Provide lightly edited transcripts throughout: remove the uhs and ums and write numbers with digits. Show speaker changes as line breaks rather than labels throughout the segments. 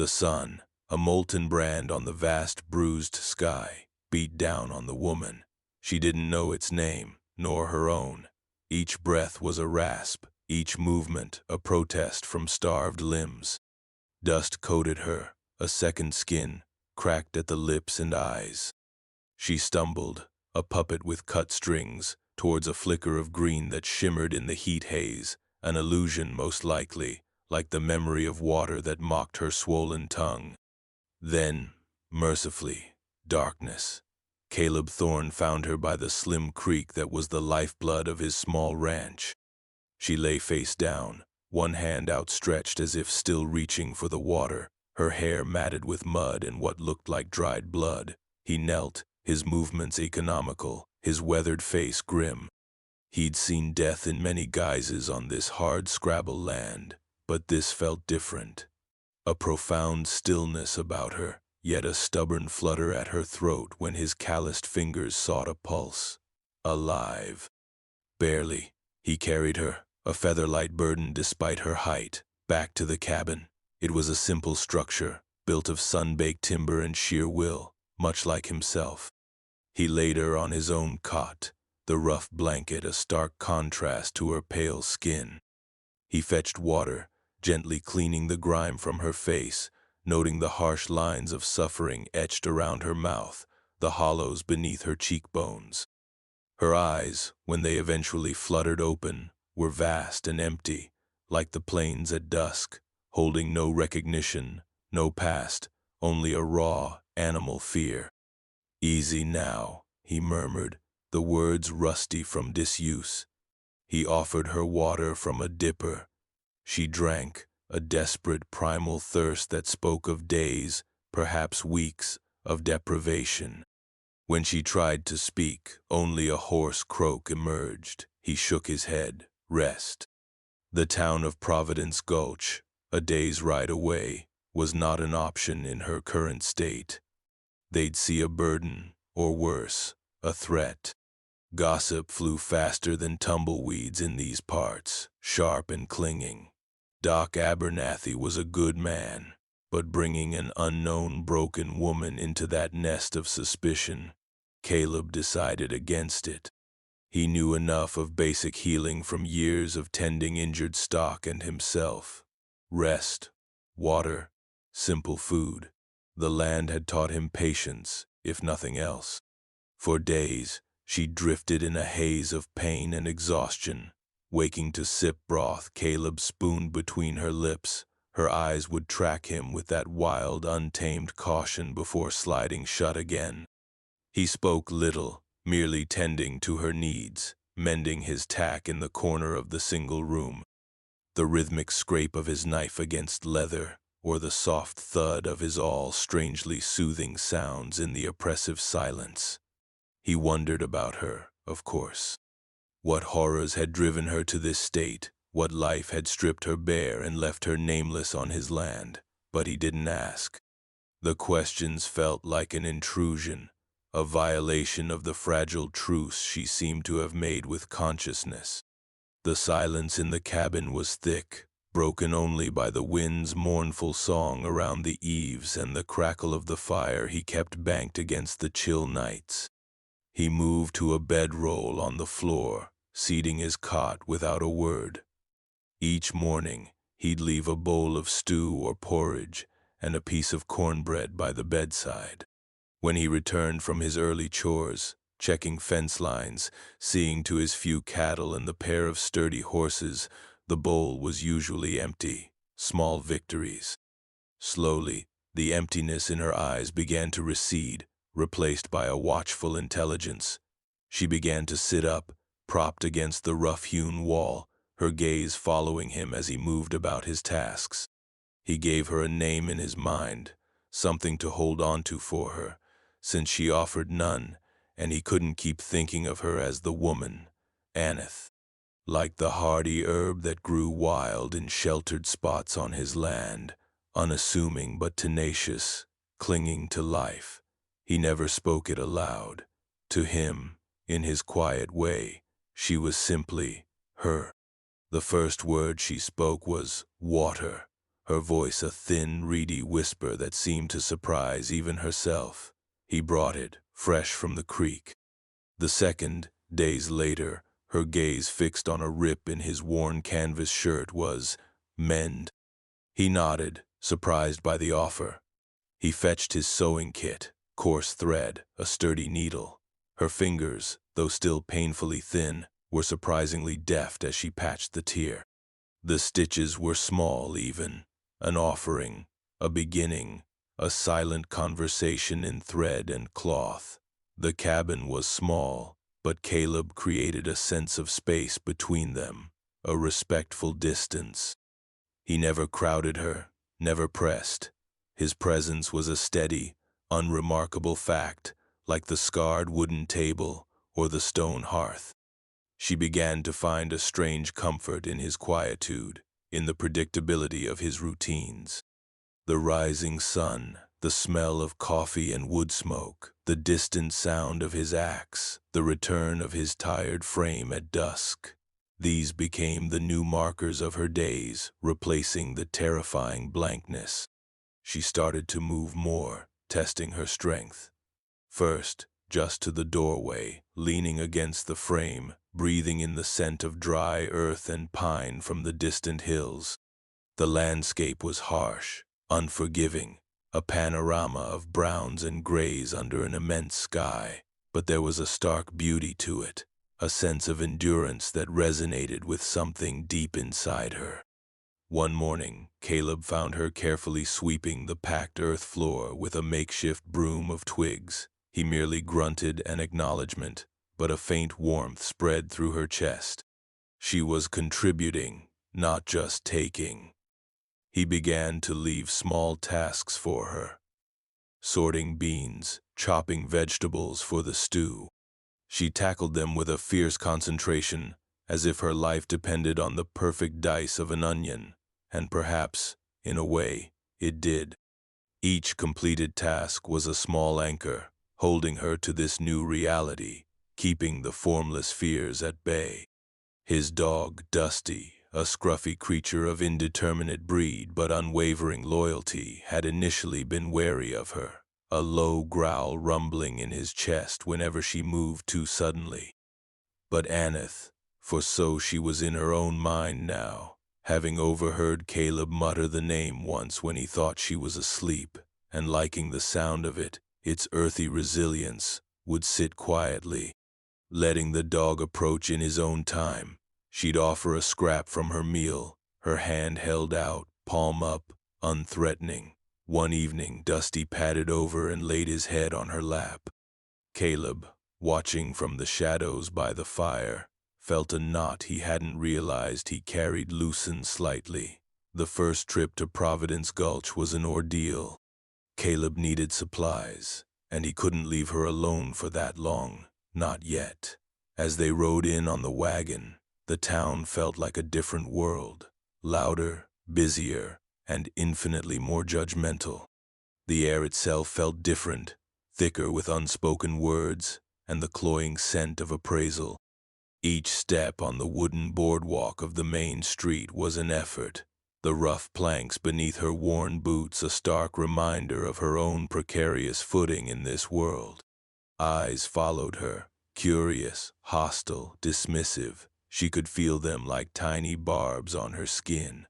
The sun, a molten brand on the vast bruised sky, beat down on the woman. She didn't know its name, nor her own. Each breath was a rasp, each movement a protest from starved limbs. Dust coated her, a second skin, cracked at the lips and eyes. She stumbled, a puppet with cut strings, towards a flicker of green that shimmered in the heat haze, an illusion most likely, like the memory of water that mocked her swollen tongue. Then, mercifully, darkness. Caleb Thorne found her by the slim creek that was the lifeblood of his small ranch. She lay face down, one hand outstretched as if still reaching for the water, her hair matted with mud and what looked like dried blood. He knelt, his movements economical, his weathered face grim. He'd seen death in many guises on this hard-scrabble land, but this felt different. A profound stillness about her, yet a stubborn flutter at her throat when his calloused fingers sought a pulse. Alive. Barely. He carried her, a feather-light burden despite her height, back to the cabin. It was a simple structure, built of sun-baked timber and sheer will, much like himself. He laid her on his own cot, the rough blanket a stark contrast to her pale skin. He fetched water, gently cleaning the grime from her face, noting the harsh lines of suffering etched around her mouth, the hollows beneath her cheekbones. Her eyes, when they eventually fluttered open, were vast and empty, like the plains at dusk, holding no recognition, no past, only a raw, animal fear. "Easy now," he murmured, the words rusty from disuse. He offered her water from a dipper. She drank, a desperate primal thirst that spoke of days, perhaps weeks, of deprivation. When she tried to speak, only a hoarse croak emerged. He shook his head. Rest. The town of Providence Gulch, a day's ride away, was not an option in her current state. They'd see a burden, or worse, a threat. Gossip flew faster than tumbleweeds in these parts, sharp and clinging. Doc Abernathy was a good man, but bringing an unknown broken woman into that nest of suspicion, Caleb decided against it. He knew enough of basic healing from years of tending injured stock and himself. Rest, water, simple food. The land had taught him patience, if nothing else. For days, she drifted in a haze of pain and exhaustion. Waking to sip broth Caleb spooned between her lips, her eyes would track him with that wild, untamed caution before sliding shut again. He spoke little, merely tending to her needs, mending his tack in the corner of the single room. The rhythmic scrape of his knife against leather, or the soft thud of his awl strangely soothing sounds in the oppressive silence. He wondered about her, of course. What horrors had driven her to this state, what life had stripped her bare and left her nameless on his land, but he didn't ask. The questions felt like an intrusion, a violation of the fragile truce she seemed to have made with consciousness. The silence in the cabin was thick, broken only by the wind's mournful song around the eaves and the crackle of the fire he kept banked against the chill nights. He moved to a bedroll on the floor, seating his cot without a word. Each morning, he'd leave a bowl of stew or porridge and a piece of cornbread by the bedside. When he returned from his early chores, checking fence lines, seeing to his few cattle and the pair of sturdy horses, the bowl was usually empty. Small victories. Slowly, the emptiness in her eyes began to recede, replaced by a watchful intelligence. She began to sit up, propped against the rough-hewn wall, her gaze following him as he moved about his tasks. He gave her a name in his mind, something to hold on to for her, since she offered none, and he couldn't keep thinking of her as the woman, Aneth. Like the hardy herb that grew wild in sheltered spots on his land, unassuming but tenacious, clinging to life. He never spoke it aloud. To him, in his quiet way, she was simply her. The first word she spoke was water. her voice a thin, reedy whisper that seemed to surprise even herself. He brought it, fresh from the creek. The second, days later, her gaze fixed on a rip in his worn canvas shirt was mend. He nodded, surprised by the offer. He fetched his sewing kit, coarse thread, a sturdy needle. Her fingers, though still painfully thin, were surprisingly deft as she patched the tear. The stitches were small even, an offering, a beginning, a silent conversation in thread and cloth. The cabin was small, but Caleb created a sense of space between them, a respectful distance. He never crowded her, never pressed. His presence was a steady, unremarkable fact, like the scarred wooden table or the stone hearth. She began to find a strange comfort in his quietude, in the predictability of his routines. The rising sun, the smell of coffee and wood smoke, the distant sound of his axe, the return of his tired frame at dusk. These became the new markers of her days, replacing the terrifying blankness. She started to move more, testing her strength. First, just to the doorway, leaning against the frame, breathing in the scent of dry earth and pine from the distant hills. The landscape was harsh, unforgiving, a panorama of browns and grays under an immense sky, but there was a stark beauty to it, a sense of endurance that resonated with something deep inside her. One morning, Caleb found her carefully sweeping the packed earth floor with a makeshift broom of twigs. He merely grunted an acknowledgement, but a faint warmth spread through her chest. She was contributing, not just taking. He began to leave small tasks for her. Sorting beans, chopping vegetables for the stew. She tackled them with a fierce concentration, as if her life depended on the perfect dice of an onion, and perhaps, in a way, it did. Each completed task was a small anchor, holding her to this new reality, keeping the formless fears at bay. His dog, Dusty, a scruffy creature of indeterminate breed but unwavering loyalty, had initially been wary of her, a low growl rumbling in his chest whenever she moved too suddenly. But Aneth, for so she was in her own mind now, having overheard Caleb mutter the name once when he thought she was asleep, and liking the sound of it, its earthy resilience, would sit quietly, letting the dog approach in his own time. She'd offer a scrap from her meal, her hand held out, palm up, unthreatening. One evening, Dusty padded over and laid his head on her lap. Caleb, watching from the shadows by the fire, felt a knot he hadn't realized he carried loosen slightly. The first trip to Providence Gulch was an ordeal. Caleb needed supplies, and he couldn't leave her alone for that long, not yet. As they rode in on the wagon, the town felt like a different world, louder, busier, and infinitely more judgmental. The air itself felt different, thicker with unspoken words and the cloying scent of appraisal. Each step on the wooden boardwalk of the main street was an effort, the rough planks beneath her worn boots a stark reminder of her own precarious footing in this world. Eyes followed her, curious, hostile, dismissive. She could feel them like tiny barbs on her skin.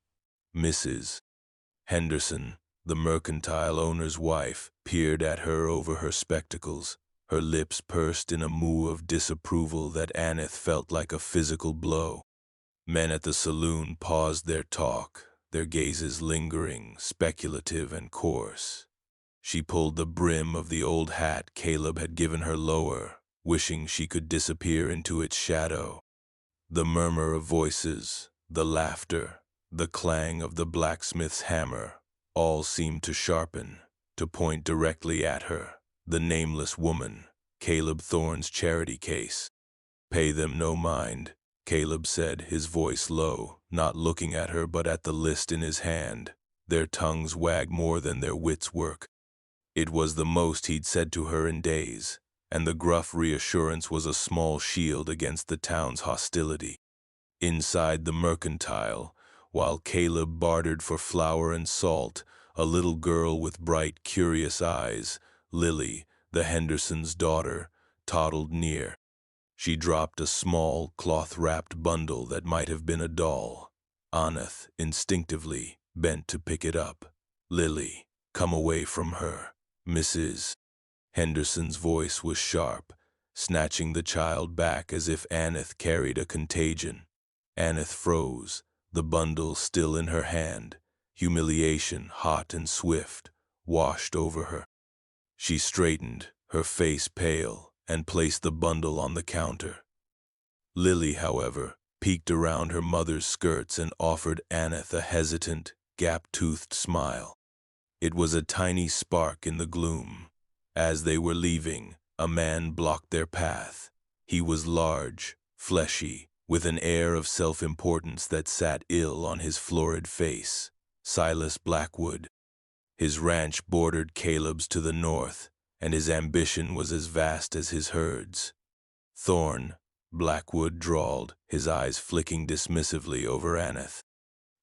Mrs. Henderson, the mercantile owner's wife, peered at her over her spectacles, her lips pursed in a moue of disapproval that Aneth felt like a physical blow. Men at the saloon paused their talk, their gazes lingering, speculative and coarse. She pulled the brim of the old hat Caleb had given her lower, wishing she could disappear into its shadow. The murmur of voices, the laughter, the clang of the blacksmith's hammer, all seemed to sharpen, to point directly at her, the nameless woman, Caleb Thorne's charity case. "Pay them no mind," Caleb said, his voice low, not looking at her but at the list in his hand. Their tongues wag more than their wits work. It was the most he'd said to her in days, and the gruff reassurance was a small shield against the town's hostility. Inside the mercantile, While Caleb bartered for flour and salt, a little girl with bright, curious eyes, Lily, the Hendersons' daughter, toddled near. She dropped a small, cloth-wrapped bundle that might have been a doll. Aneth instinctively bent to pick it up. "Lily, come away from her, Mrs." Henderson's voice was sharp, snatching the child back as if Aneth carried a contagion. Aneth froze, the bundle still in her hand. Humiliation, hot and swift, washed over her. She straightened, her face pale, and placed the bundle on the counter. Lily, however, peeked around her mother's skirts and offered Aneth a hesitant, gap-toothed smile. It was a tiny spark in the gloom. As they were leaving, a man blocked their path. He was large, fleshy, with an air of self-importance that sat ill on his florid face. Silas Blackwood. His ranch bordered Caleb's to the north, and his ambition was as vast as his herds. "Thorn," Blackwood drawled, his eyes flicking dismissively over Aneth.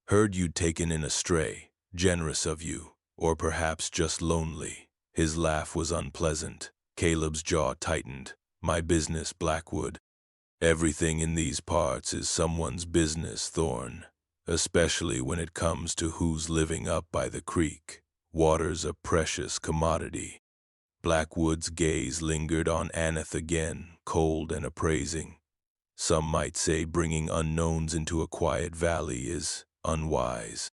"Heard you'd taken in a stray. Generous of you, or perhaps just lonely." His laugh was unpleasant. Caleb's jaw tightened. "My business, Blackwood." "Everything in these parts is someone's business, Thorn, especially when it comes to who's living up by the creek. Water's a precious commodity." Blackwood's gaze lingered on Aneth again, cold and appraising. "Some might say bringing unknowns into a quiet valley is unwise."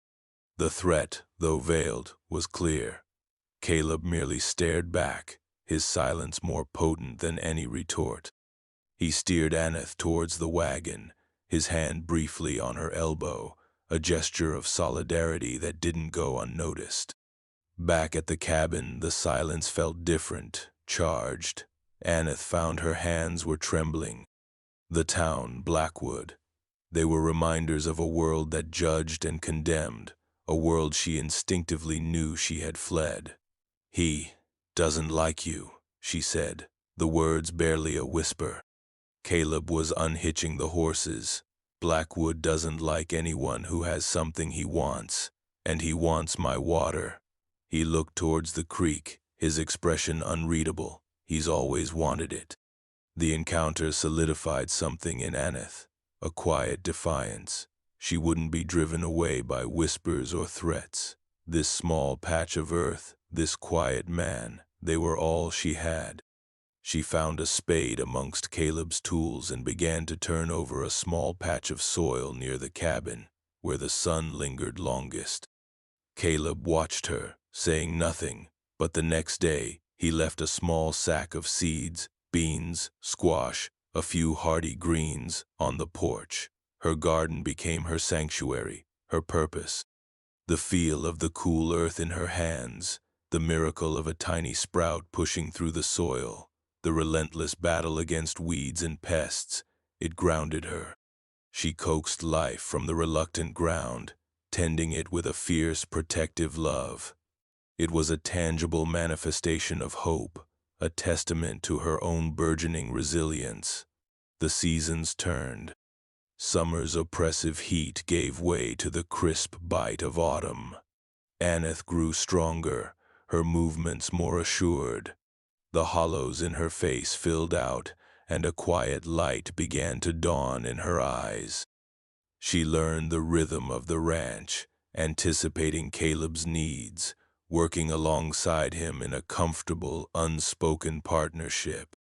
The threat, though veiled, was clear. Caleb merely stared back, his silence more potent than any retort. He steered Aneth towards the wagon, his hand briefly on her elbow, a gesture of solidarity that didn't go unnoticed. Back at the cabin, the silence felt different, charged. Aneth found her hands were trembling. The town, Blackwood. They were reminders of a world that judged and condemned, a world she instinctively knew she had fled. "He doesn't like you," she said, the words barely a whisper. Caleb was unhitching the horses. "Blackwood doesn't like anyone who has something he wants, and he wants my water." He looked towards the creek, his expression unreadable. "He's always wanted it." The encounter solidified something in Aneth, a quiet defiance. She wouldn't be driven away by whispers or threats. This small patch of earth, this quiet man, they were all she had. She found a spade amongst Caleb's tools and began to turn over a small patch of soil near the cabin, where the sun lingered longest. Caleb watched her, saying nothing, but the next day he left a small sack of seeds, beans, squash, a few hardy greens, on the porch. Her garden became her sanctuary, her purpose. The feel of the cool earth in her hands, the miracle of a tiny sprout pushing through the soil, the relentless battle against weeds and pests, it grounded her. She coaxed life from the reluctant ground, tending it with a fierce, protective love. It was a tangible manifestation of hope, a testament to her own burgeoning resilience. The seasons turned. Summer's oppressive heat gave way to the crisp bite of autumn. Aneth grew stronger, her movements more assured. The hollows in her face filled out, and a quiet light began to dawn in her eyes. She learned the rhythm of the ranch, anticipating Caleb's needs, working alongside him in a comfortable, unspoken partnership.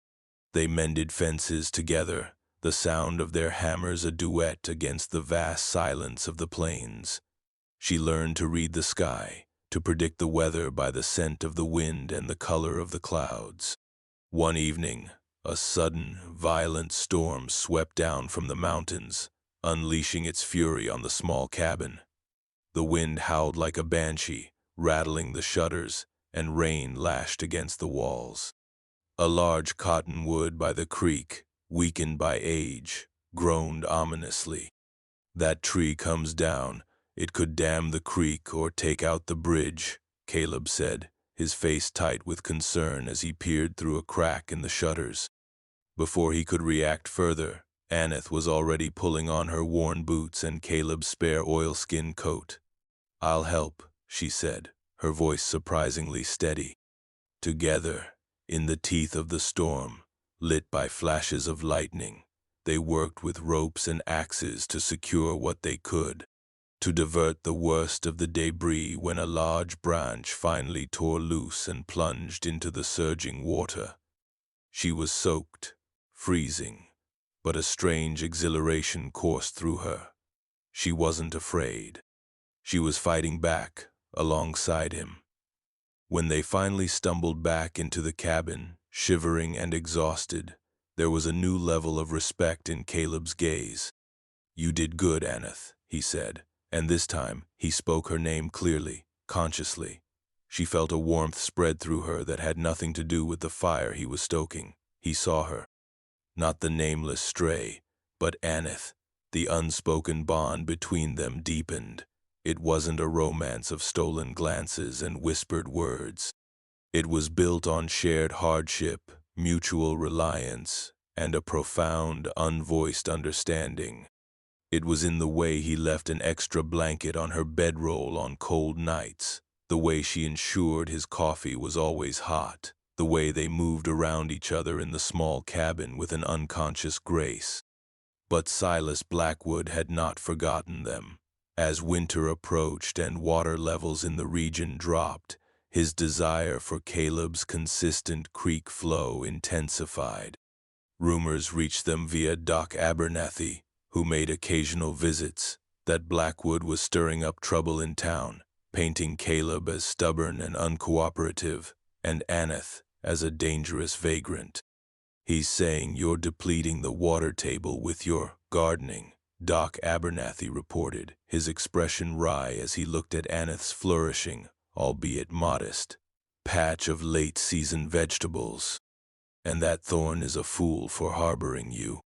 They mended fences together, the sound of their hammers a duet against the vast silence of the plains. She learned to read the sky, to predict the weather by the scent of the wind and the color of the clouds. One evening, a sudden, violent storm swept down from the mountains, unleashing its fury on the small cabin. The wind howled like a banshee, rattling the shutters, and rain lashed against the walls. A large cottonwood by the creek, weakened by age, groaned ominously. "That tree comes down, it could dam the creek or take out the bridge," Caleb said, his face tight with concern as he peered through a crack in the shutters. Before he could react further, Aneth was already pulling on her worn boots and Caleb's spare oilskin coat. "I'll help," she said, her voice surprisingly steady. Together, in the teeth of the storm, lit by flashes of lightning, they worked with ropes and axes to secure what they could, to divert the worst of the debris when a large branch finally tore loose and plunged into the surging water. She was soaked, freezing, but a strange exhilaration coursed through her. She wasn't afraid. She was fighting back, alongside him. When they finally stumbled back into the cabin, shivering and exhausted, there was a new level of respect in Caleb's gaze. "You did good, Aneth," he said, and this time he spoke her name clearly, consciously. She felt a warmth spread through her that had nothing to do with the fire he was stoking. He saw her. Not the nameless stray, but Aneth. The unspoken bond between them deepened. It wasn't a romance of stolen glances and whispered words. It was built on shared hardship, mutual reliance, and a profound, unvoiced understanding. It was in the way he left an extra blanket on her bedroll on cold nights, the way she ensured his coffee was always hot, the way they moved around each other in the small cabin with an unconscious grace. But Silas Blackwood had not forgotten them. As winter approached and water levels in the region dropped, his desire for Caleb's consistent creek flow intensified. Rumors reached them via Doc Abernathy, who made occasional visits, that Blackwood was stirring up trouble in town, painting Caleb as stubborn and uncooperative, and Aneth as a dangerous vagrant. "He's saying you're depleting the water table with your gardening," Doc Abernathy reported, his expression wry as he looked at Aneth's flourishing, albeit modest, patch of late-season vegetables. "And that Thorn is a fool for harboring you."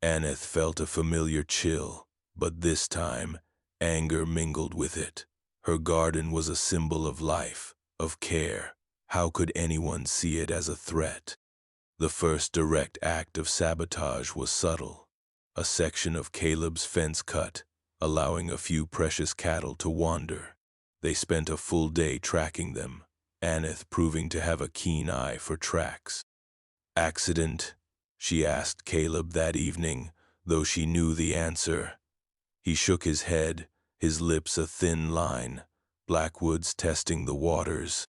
Aneth felt a familiar chill, but this time, anger mingled with it. Her garden was a symbol of life, of care. How could anyone see it as a threat? The first direct act of sabotage was subtle. A section of Caleb's fence cut, allowing a few precious cattle to wander. They spent a full day tracking them, Aneth proving to have a keen eye for tracks. "Accident?" she asked Caleb that evening, though she knew the answer. He shook his head, his lips a thin line. Blackwood's testing the waters.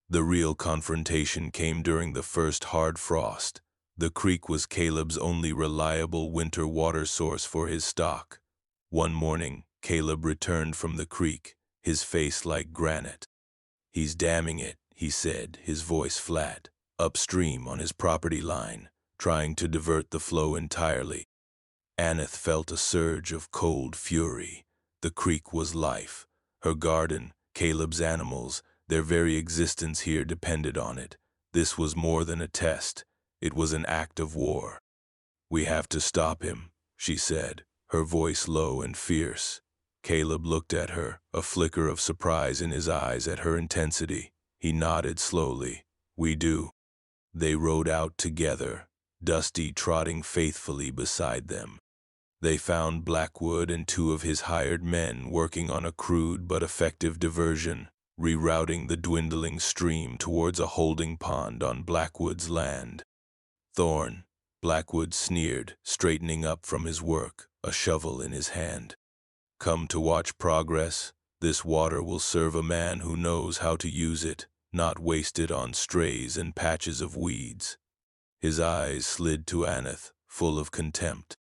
The real confrontation came during the first hard frost. The creek was Caleb's only reliable winter water source for his stock. One morning, Caleb returned from the creek, his face like granite. "He's damming it," he said, his voice flat, upstream on his property line, trying to divert the flow entirely. Aneth felt a surge of cold fury. The creek was life. Her garden, Caleb's animals, their very existence here depended on it. This was more than a test. It was an act of war. "We have to stop him," she said, her voice low and fierce. Caleb looked at her, a flicker of surprise in his eyes at her intensity. He nodded slowly. "We do." They rode out together, Dusty trotting faithfully beside them. They found Blackwood and two of his hired men working on a crude but effective diversion, rerouting the dwindling stream towards a holding pond on Blackwood's land. "Thorn," Blackwood sneered, straightening up from his work, a shovel in his hand. "Come to watch progress? This water will serve a man who knows how to use it, not waste it on strays and patches of weeds." His eyes slid to Aneth, full of contempt.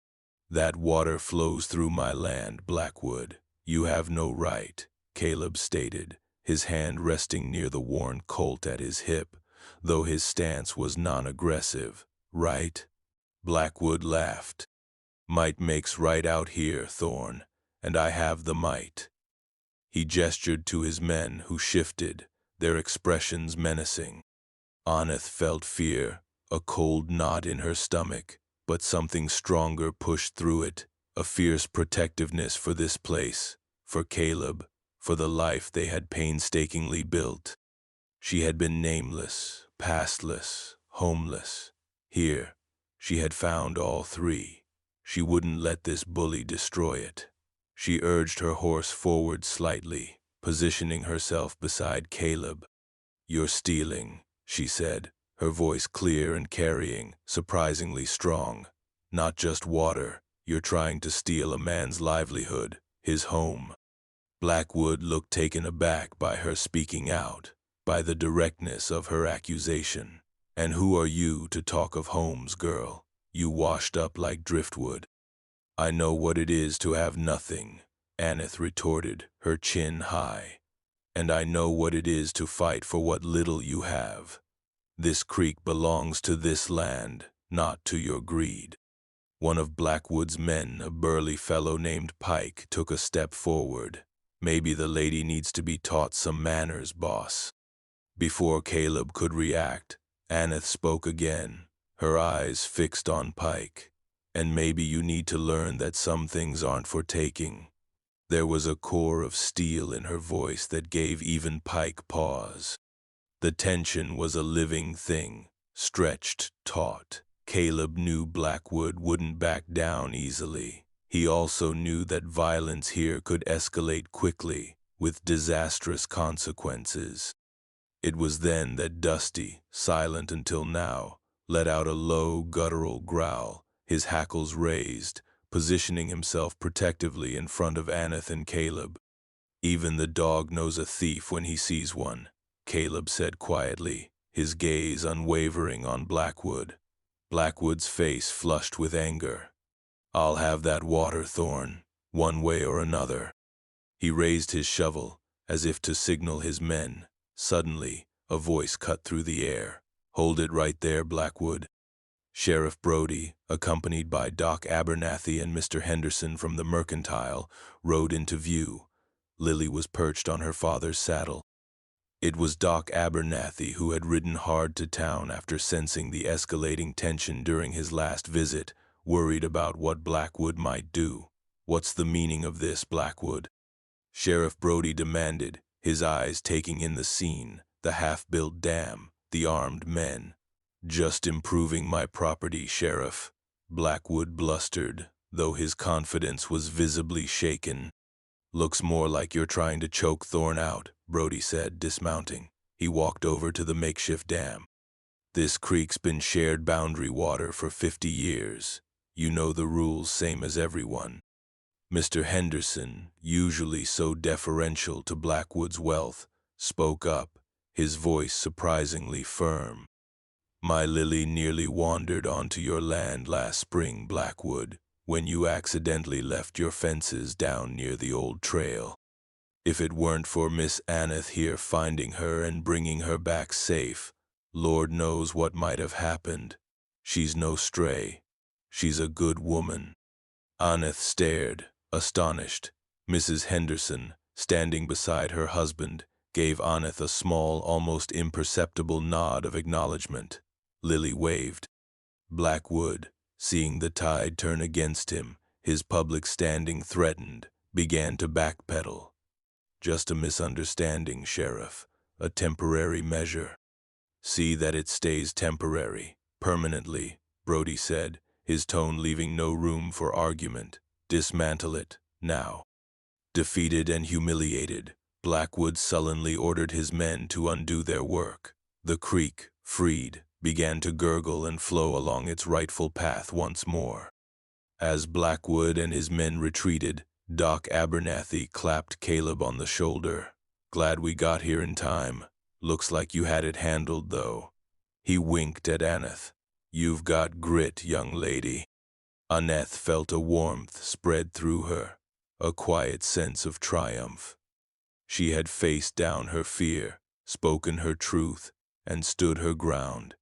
"That water flows through my land, Blackwood. You have no right," Caleb stated, his hand resting near the worn colt at his hip, though his stance was non-aggressive. "Right?" Blackwood laughed. "Might makes right out here, Thorn, and I have the might." He gestured to his men, who shifted, their expressions menacing. Aneth felt fear, a cold knot in her stomach, but something stronger pushed through it, a fierce protectiveness for this place, for Caleb, for the life they had painstakingly built. She had been nameless, pastless, homeless. Here, she had found all three. She wouldn't let this bully destroy it. She urged her horse forward slightly, positioning herself beside Caleb. "You're stealing," she said, her voice clear and carrying, surprisingly strong. "Not just water. You're trying to steal a man's livelihood, his home." Blackwood looked taken aback by her speaking out, by the directness of her accusation. "And who are you to talk of homes, girl? You washed up like driftwood." "I know what it is to have nothing," Aneth retorted, her chin high. "And I know what it is to fight for what little you have. This creek belongs to this land, not to your greed." One of Blackwood's men, a burly fellow named Pike, took a step forward. "Maybe the lady needs to be taught some manners, boss." Before Caleb could react, Aneth spoke again, her eyes fixed on Pike. "And maybe you need to learn that some things aren't for taking." There was a core of steel in her voice that gave even Pike pause. The tension was a living thing, stretched, taut. Caleb knew Blackwood wouldn't back down easily. He also knew that violence here could escalate quickly, with disastrous consequences. It was then that Dusty, silent until now, let out a low, guttural growl, his hackles raised, positioning himself protectively in front of Aneth and Caleb. "Even the dog knows a thief when he sees one," Caleb said quietly, his gaze unwavering on Blackwood. Blackwood's face flushed with anger. "I'll have that water, Thorn, one way or another." He raised his shovel, as if to signal his men. Suddenly, a voice cut through the air. "Hold it right there, Blackwood." Sheriff Brody, accompanied by Doc Abernathy and Mr. Henderson from the Mercantile, rode into view. Lily was perched on her father's saddle. It was Doc Abernathy who had ridden hard to town after sensing the escalating tension during his last visit, worried about what Blackwood might do. "What's the meaning of this, Blackwood?" Sheriff Brody demanded, his eyes taking in the scene, the half-built dam, the armed men. "Just improving my property, Sheriff," Blackwood blustered, though his confidence was visibly shaken. "Looks more like you're trying to choke Thorn out," Brody said, dismounting. He walked over to the makeshift dam. "This creek's been shared boundary water for 50 years. You know the rules same as everyone." Mr. Henderson, usually so deferential to Blackwood's wealth, spoke up, his voice surprisingly firm. "My Lily nearly wandered onto your land last spring, Blackwood, when you accidentally left your fences down near the old trail. If it weren't for Miss Aneth here finding her and bringing her back safe, Lord knows what might have happened. She's no stray. She's a good woman." Aneth stared, astonished. Mrs. Henderson, standing beside her husband, gave Aneth a small, almost imperceptible nod of acknowledgement. Lily waved. Blackwood, seeing the tide turn against him, his public standing threatened, began to backpedal. "Just a misunderstanding, Sheriff, a temporary measure." "See that it stays temporary, permanently," Brody said, his tone leaving no room for argument. "Dismantle it, now." Defeated and humiliated, Blackwood sullenly ordered his men to undo their work. The creek, freed, began to gurgle and flow along its rightful path once more. As Blackwood and his men retreated, Doc Abernathy clapped Caleb on the shoulder. "Glad we got here in time. Looks like you had it handled, though." He winked at Aneth. "You've got grit, young lady." Aneth felt a warmth spread through her, a quiet sense of triumph. She had faced down her fear, spoken her truth, and stood her ground.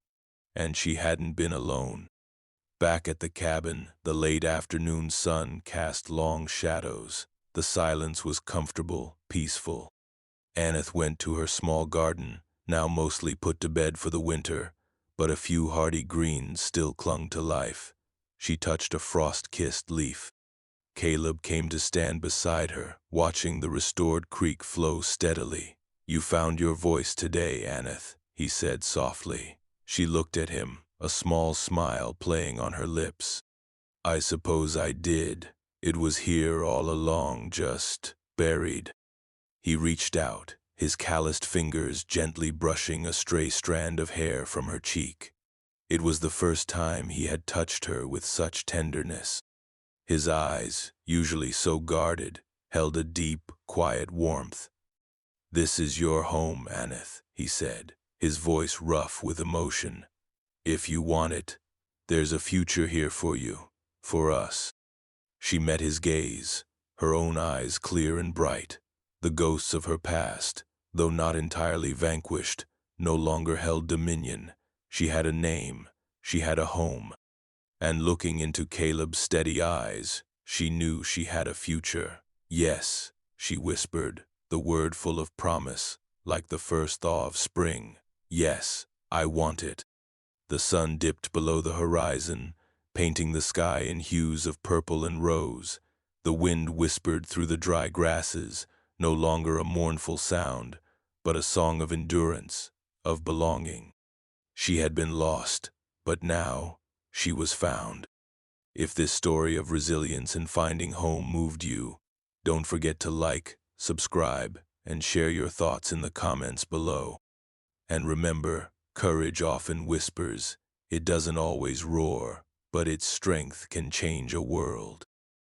And she hadn't been alone. Back at the cabin, the late afternoon sun cast long shadows. The silence was comfortable, peaceful. Aneth went to her small garden, now mostly put to bed for the winter, but a few hardy greens still clung to life. She touched a frost-kissed leaf. Caleb came to stand beside her, watching the restored creek flow steadily. "You found your voice today, Aneth," he said softly. She looked at him, a small smile playing on her lips. I suppose I did. It was here all along, just buried. He reached out, his calloused fingers gently brushing a stray strand of hair from her cheek. It was the first time he had touched her with such tenderness. His eyes, usually so guarded, held a deep, quiet warmth. "This is your home, Aneth," he said, his voice rough with emotion. "If you want it, there's a future here for you, for us." She met his gaze, her own eyes clear and bright. The ghosts of her past, though not entirely vanquished, no longer held dominion. She had a name, she had a home. And looking into Caleb's steady eyes, she knew she had a future. "Yes," she whispered, the word full of promise, like the first thaw of spring. "Yes, I want it." The sun dipped below the horizon, painting the sky in hues of purple and rose. The wind whispered through the dry grasses, no longer a mournful sound, but a song of endurance, of belonging. She had been lost, but now she was found. If this story of resilience and finding home moved you, don't forget to like, subscribe, and share your thoughts in the comments below. And remember, courage often whispers. It doesn't always roar, but its strength can change a world.